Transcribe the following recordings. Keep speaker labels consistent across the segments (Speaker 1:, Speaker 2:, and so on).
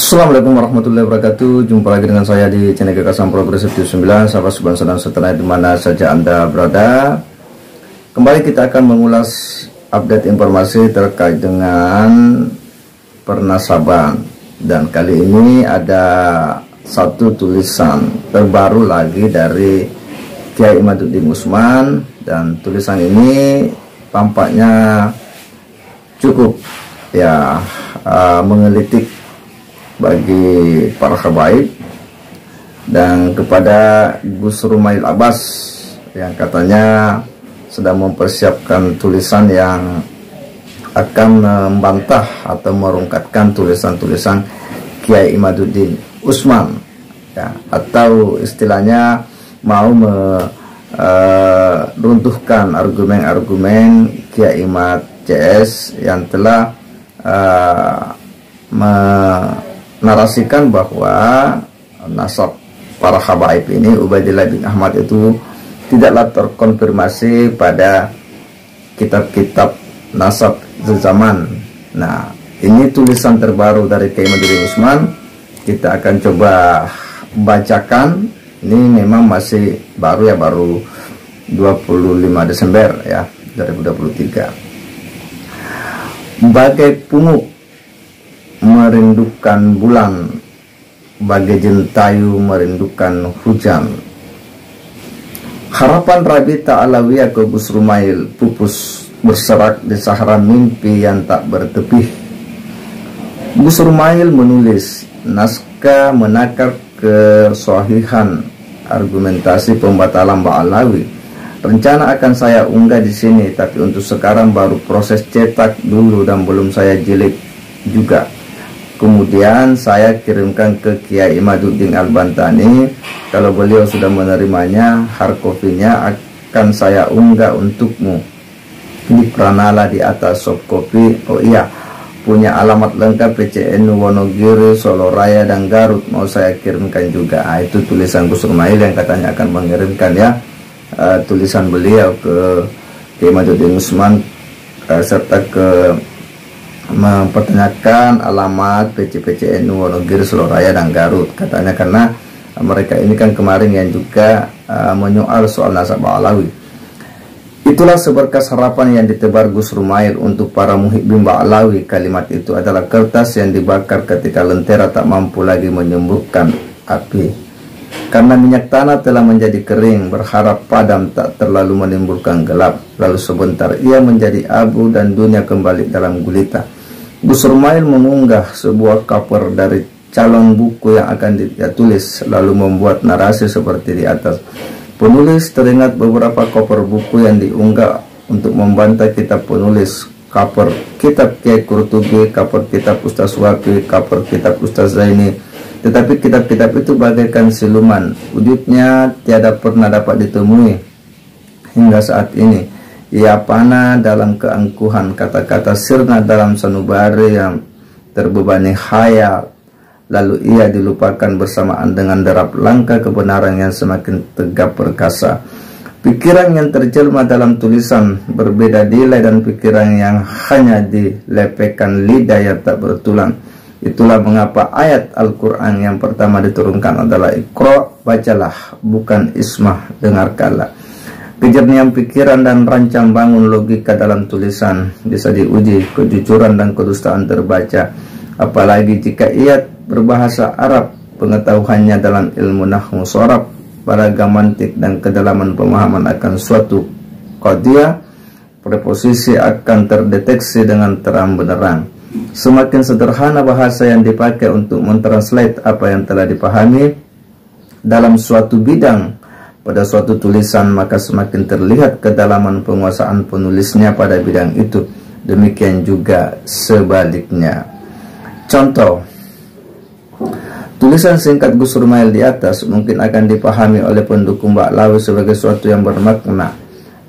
Speaker 1: Assalamualaikum warahmatullahi wabarakatuh. Jumpa lagi dengan saya di channel Gagasan Progresif 9, sahabat sebangsa dan setanah di mana saja Anda berada. Kembali kita akan mengulas update informasi terkait dengan pernasaban. Dan kali ini ada satu tulisan terbaru lagi dari Kiai Imaduddin Usman, dan tulisan ini tampaknya cukup mengelitik bagi para habaib dan kepada Gus Rumail Abbas yang katanya sedang mempersiapkan tulisan yang akan membantah atau merungkatkan tulisan-tulisan Kiai Imaduddin Usman, atau istilahnya mau meruntuhkan argumen-argumen Kiai Imad CS yang telah narasikan bahwa nasab para habaib ini Ubaidillah bin Ahmad itu tidaklah terkonfirmasi pada kitab-kitab nasab zaman. Nah, ini tulisan terbaru dari Kiai Imaduddin Usman. Kita akan coba bacakan. Ini memang masih baru baru 25 Desember 2023. Bagai pungut merindukan bulan, bagai jentayu merindukan hujan. Harapan Rabita Alawiyah ke Gus Rumail pupus berserak di sahara mimpi yang tak bertepih. Gus Rumail menulis naskah menakar kesahihan argumentasi pembatalan Ba'alawi. Rencana akan saya unggah di sini, tapi untuk sekarang baru proses cetak dulu dan belum saya jilid juga. Kemudian saya kirimkan ke Kiai Imaduddin Al-Bantani. Kalau beliau sudah menerimanya, hardcopy-nya akan saya unggah untukmu di Pranala di atas soft copy. Oh iya, punya alamat lengkap PCN Wonogiri, Solo Raya, dan Garut, mau saya kirimkan juga. Itu tulisan Gus Rumail yang katanya akan mengirimkan tulisan beliau ke Kiai Imaduddin Usman, serta mempertanyakan alamat PCN Wonogiri, Solo Raya, dan Garut, katanya karena mereka ini kan kemarin yang juga menyoal soal nasab Ba'alawi. Itulah seberkas harapan yang ditebar Gus Rumail untuk para muhibbin Ba'alawi. Kalimat itu adalah kertas yang dibakar ketika lentera tak mampu lagi menyembuhkan api. Karena minyak tanah telah menjadi kering, berharap padam tak terlalu menimbulkan gelap. Lalu sebentar ia menjadi abu dan dunia kembali dalam gulita. Gus Rumail mengunggah sebuah cover dari calon buku yang akan dia tulis, lalu membuat narasi seperti di atas. Penulis teringat beberapa cover buku yang diunggah untuk membantah kitab penulis, cover kitab Kiai Qurtubi, cover kitab Ustaz Wafi, cover kitab Ustaz Zaini. Tetapi kitab-kitab itu bagaikan siluman, wujudnya tiada pernah dapat ditemui hingga saat ini. Ia panah dalam keangkuhan, kata-kata sirna dalam sanubari yang terbebani khayal. Lalu ia dilupakan bersamaan dengan derap langkah kebenaran yang semakin tegap perkasa. Pikiran yang terjelma dalam tulisan berbeda nilai dan pikiran yang hanya dilepekkan lidah yang tak bertulang. Itulah mengapa ayat Al-Quran yang pertama diturunkan adalah Iqra, bacalah, bukan ismah, dengarkanlah. Kejernihan pikiran dan rancang bangun logika dalam tulisan bisa diuji, kejujuran dan kedustaan terbaca. Apalagi jika ia berbahasa Arab, pengetahuannya dalam ilmu nahwu sorab, beragam mantik dan kedalaman pemahaman akan suatu qadiyah, preposisi akan terdeteksi dengan terang benderang. Semakin sederhana bahasa yang dipakai untuk mentranslate apa yang telah dipahami dalam suatu bidang pada suatu tulisan, maka semakin terlihat kedalaman penguasaan penulisnya pada bidang itu. Demikian juga sebaliknya. Contoh, tulisan singkat Gus Rumail di atas mungkin akan dipahami oleh pendukung Ba'alawi sebagai sesuatu yang bermakna.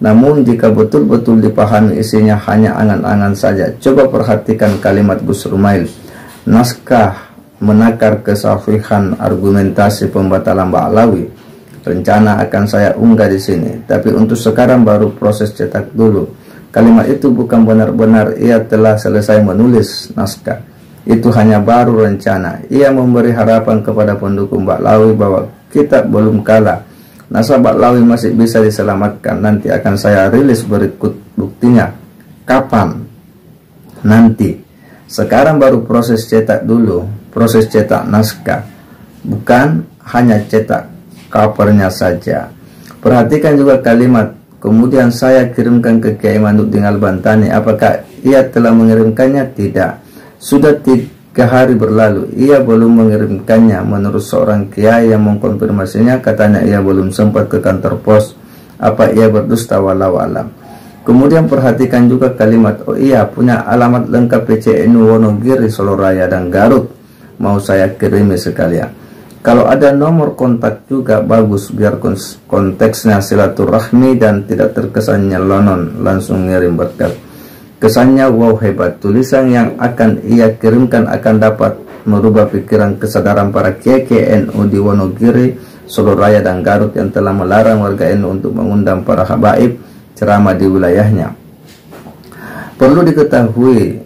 Speaker 1: Namun jika betul-betul dipahami isinya hanya angan-angan saja. Coba perhatikan kalimat Gus Rumail. Naskah menakar kesahihan argumentasi pembatalan Ba'alawi. Rencana akan saya unggah di sini, tapi untuk sekarang baru proses cetak dulu. Kalimat itu bukan benar-benar ia telah selesai menulis naskah. itu hanya baru rencana. Ia memberi harapan kepada pendukung Ba'lawi bahwa kitab belum kalah. Nasab Ba'lawi masih bisa diselamatkan. Nanti akan saya rilis berikut buktinya. Kapan? Nanti. Sekarang baru proses cetak dulu, proses cetak naskah, bukan hanya cetak covernya saja. Perhatikan juga kalimat, kemudian saya kirimkan ke Kiai Manduk Tinggal Bantani. Apakah ia telah mengirimkannya? Tidak. Sudah 3 hari berlalu, ia belum mengirimkannya. Menurut seorang kiai yang mengkonfirmasinya, katanya ia belum sempat ke kantor pos. Apa ia berdusta? Walau alam. Kemudian perhatikan juga kalimat, oh iya, punya alamat lengkap PCNU Wonogiri, Soloraya, dan Garut. Mau saya kirimi sekalian. Kalau ada nomor kontak juga bagus, biar konteksnya silaturahmi dan tidak terkesan nyelonon. Langsung ngirim berkat. Kesannya wow hebat. Tulisan yang akan ia kirimkan akan dapat merubah pikiran kesadaran para KKNU di Wonogiri, Soloraya, dan Garut yang telah melarang warga NU untuk mengundang para habaib ceramah di wilayahnya. Perlu diketahui,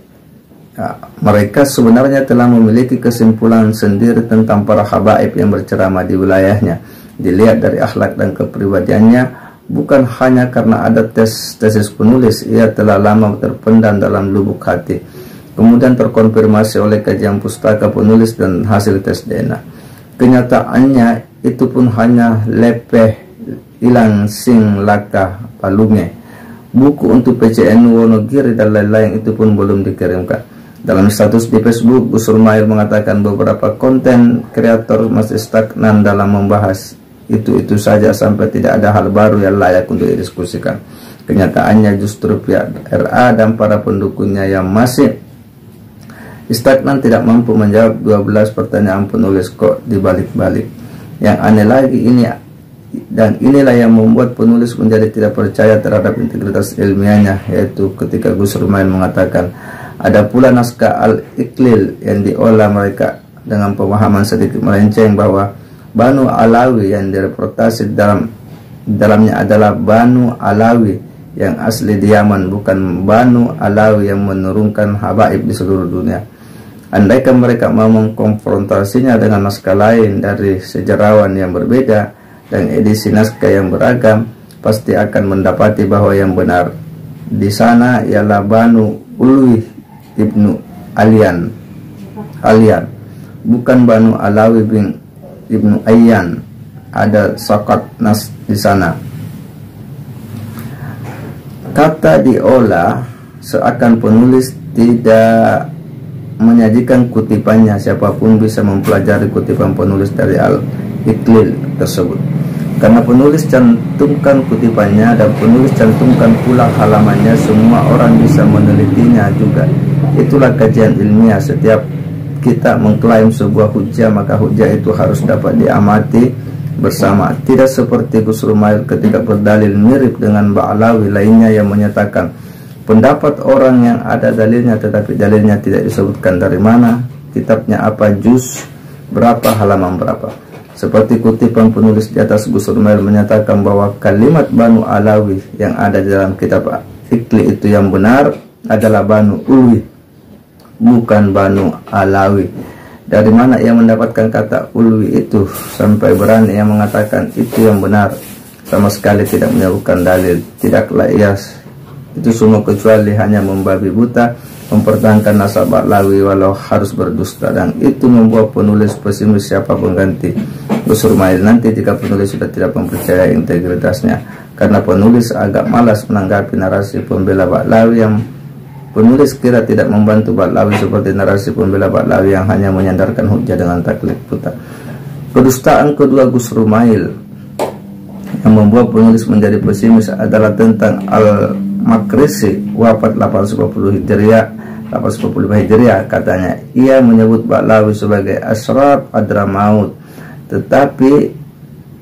Speaker 1: mereka sebenarnya telah memiliki kesimpulan sendiri tentang para habaib yang berceramah di wilayahnya. Dilihat dari akhlak dan kepribadiannya, bukan hanya karena ada tesis penulis, ia telah lama terpendam dalam lubuk hati. Kemudian terkonfirmasi oleh kajian pustaka penulis dan hasil tes DNA. Kenyataannya itu pun hanya lepeh, ilang sing laka palunge. Buku untuk PCNU Wonogiri dan lain-lain itu pun belum dikirimkan. Dalam status di Facebook, Gus Rumail mengatakan beberapa konten kreator masih stagnan dalam membahas itu saja sampai tidak ada hal baru yang layak untuk didiskusikan. Kenyataannya justru pihak RA dan para pendukungnya yang masih stagnan tidak mampu menjawab 12 pertanyaan penulis kok dibalik-balik. Yang aneh lagi dan inilah yang membuat penulis menjadi tidak percaya terhadap integritas ilmiahnya, yaitu ketika Gus Rumail mengatakan ada pula naskah Al-Iqlil yang diolah mereka dengan pemahaman sedikit melenceng bahwa Banu Alawi yang direportasi dalamnya adalah Banu Alawi yang asli di Yaman, bukan Banu Alawi yang menurunkan habaib di seluruh dunia. Andaikan mereka mau mengkonfrontasinya dengan naskah lain dari sejarawan yang berbeda dan edisi naskah yang beragam, pasti akan mendapati bahwa yang benar di sana ialah Banu Ulwi Ibnu Alian, bukan Banu Alawi bin Ibnu Ayyan. Ada sakat nas di sana. Kata diolah seakan penulis tidak menyajikan kutipannya. Siapapun bisa mempelajari kutipan penulis dari Al-Iqlil tersebut, karena penulis cantumkan kutipannya dan penulis cantumkan pula halamannya. Semua orang bisa menelitinya juga. Itulah kajian ilmiah. Setiap kita mengklaim sebuah hujah, maka hujah itu harus dapat diamati bersama. Tidak seperti Gus Rumail ketika berdalil mirip dengan Ba'lawi lainnya yang menyatakan pendapat orang yang ada dalilnya, tetapi dalilnya tidak disebutkan dari mana, kitabnya apa, juz berapa, halaman berapa. Seperti kutipan penulis di atas, Gus Rumail menyatakan bahwa kalimat Banu Alawi yang ada di dalam kitab Iqlil itu yang benar adalah Banu Ulwi, bukan Banu Alawi. Dari mana ia mendapatkan kata Ulwi itu sampai berani ia mengatakan itu yang benar? Sama sekali tidak menyebutkan dalil. Tidaklah ia itu semua kecuali hanya membabi buta, mempertahankan nasab Ba'lawi walau harus berdusta, dan itu membuat penulis pesimis siapa pengganti Gus Rumail nanti jika penulis sudah tidak mempercayai integritasnya. Karena penulis agak malas menanggapi narasi pembela Ba'lawi yang penulis kira tidak membantu Ba'lawi, seperti narasi pembela Ba'lawi yang hanya menyandarkan hujah dengan taklid buta. Kedustaan kedua Gus Rumail yang membuat penulis menjadi pesimis adalah tentang Al-Makrisi, wafat 850 Hijriah, 895 Hijriah. Katanya ia menyebut Ba'lawi sebagai Ashraf Adramaut, tetapi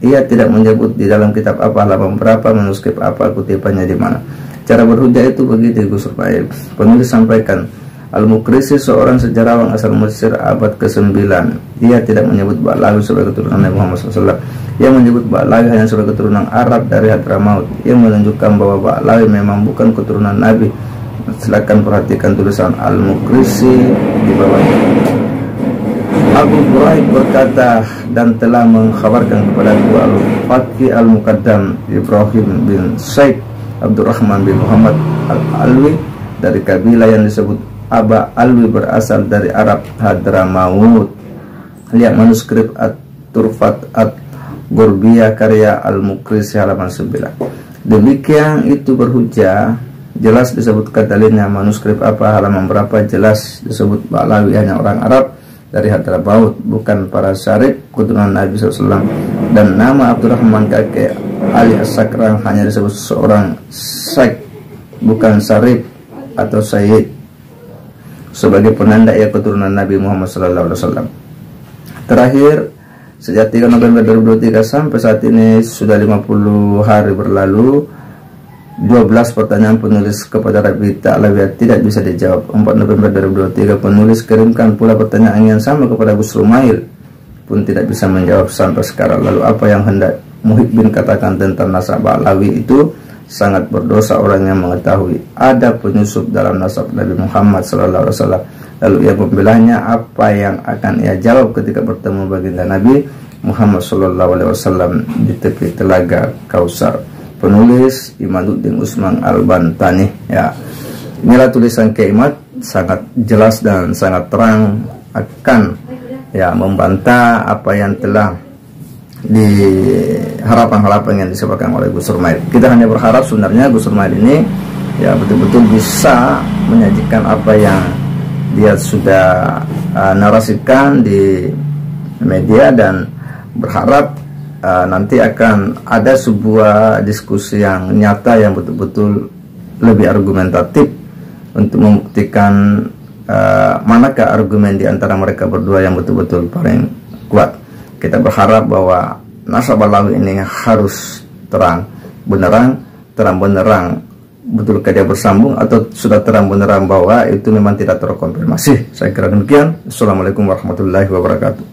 Speaker 1: ia tidak menyebut di dalam kitab apa, halaman berapa, manuskrip apa, kutipannya di mana. Cara berhujah itu begitu Gus Rumail. Penulis sampaikan Al-Makrisi seorang sejarawan asal Mesir abad ke-9. Ia tidak menyebut Ba'lawi sebagai keturunan Nabi Muhammad SAW. Ia menyebut Ba'lawi hanya sebagai keturunan Arab dari Hadramaut. Ia menunjukkan bahwa Ba'lawi memang bukan keturunan Nabi Silakan perhatikan tulisan Al-Muqrisi di bawahnya. Abu Buraid berkata dan telah mengkhabarkan kepada Al-Faqih Al-Muqaddam Ibrahim bin Said Abdurrahman bin Muhammad Al-Alwi dari kabilah yang disebut Aba Alwi, berasal dari Arab Hadramaut. Lihat manuskrip At-Turfat At-Gurbiyah karya Al-Muqrisi halaman 9. Demikian itu berhujjah, jelas disebutkan dalilnya. Manuskrip apa, halaman berapa, jelas disebut Ba'lawi hanya orang Arab dari Hadramaut, bukan para syarif keturunan Nabi SAW. Dan nama Abdurrahman kakek Ali As-Sakrang hanya disebut seorang syekh, bukan syarif atau sayyid, sebagai penanda ia keturunan Nabi Muhammad SAW. Terakhir, sejak 3 November 2023 sampai saat ini sudah 50 hari berlalu. 12 pertanyaan penulis kepada Rabi Ta'lawiyah tidak bisa dijawab. 4 November 2023 penulis kirimkan pula pertanyaan yang sama kepada Gus Rumail, pun tidak bisa menjawab sampai sekarang. Lalu apa yang hendak Muhyiddin katakan tentang nasab Ba'lawi itu? Sangat berdosa orang yang mengetahui ada penyusup dalam nasab Nabi Muhammad SAW, lalu ia membelahnya. Apa yang akan ia jawab ketika bertemu baginda Nabi Muhammad SAW di tepi telaga Kausar? Penulis Imaduddin Usman Al-Bantani. Ya, inilah tulisan Kiai Imad, sangat jelas dan sangat terang, akan ya membantah apa yang telah di harapan-harapan yang disebutkan oleh Gus Rumail. Kita hanya berharap sebenarnya Gus Rumail ini ya betul-betul bisa menyajikan apa yang dia sudah narasikan di media, dan berharap nanti akan ada sebuah diskusi yang nyata yang betul-betul lebih argumentatif untuk membuktikan manakah argumen di antara mereka berdua yang betul-betul paling kuat. Kita berharap bahwa nasab Ba'lawi ini harus terang benerang, betulkah dia bersambung atau sudah terang benerang bahwa itu memang tidak terkonfirmasi. Saya kira demikian. Assalamualaikum warahmatullahi wabarakatuh.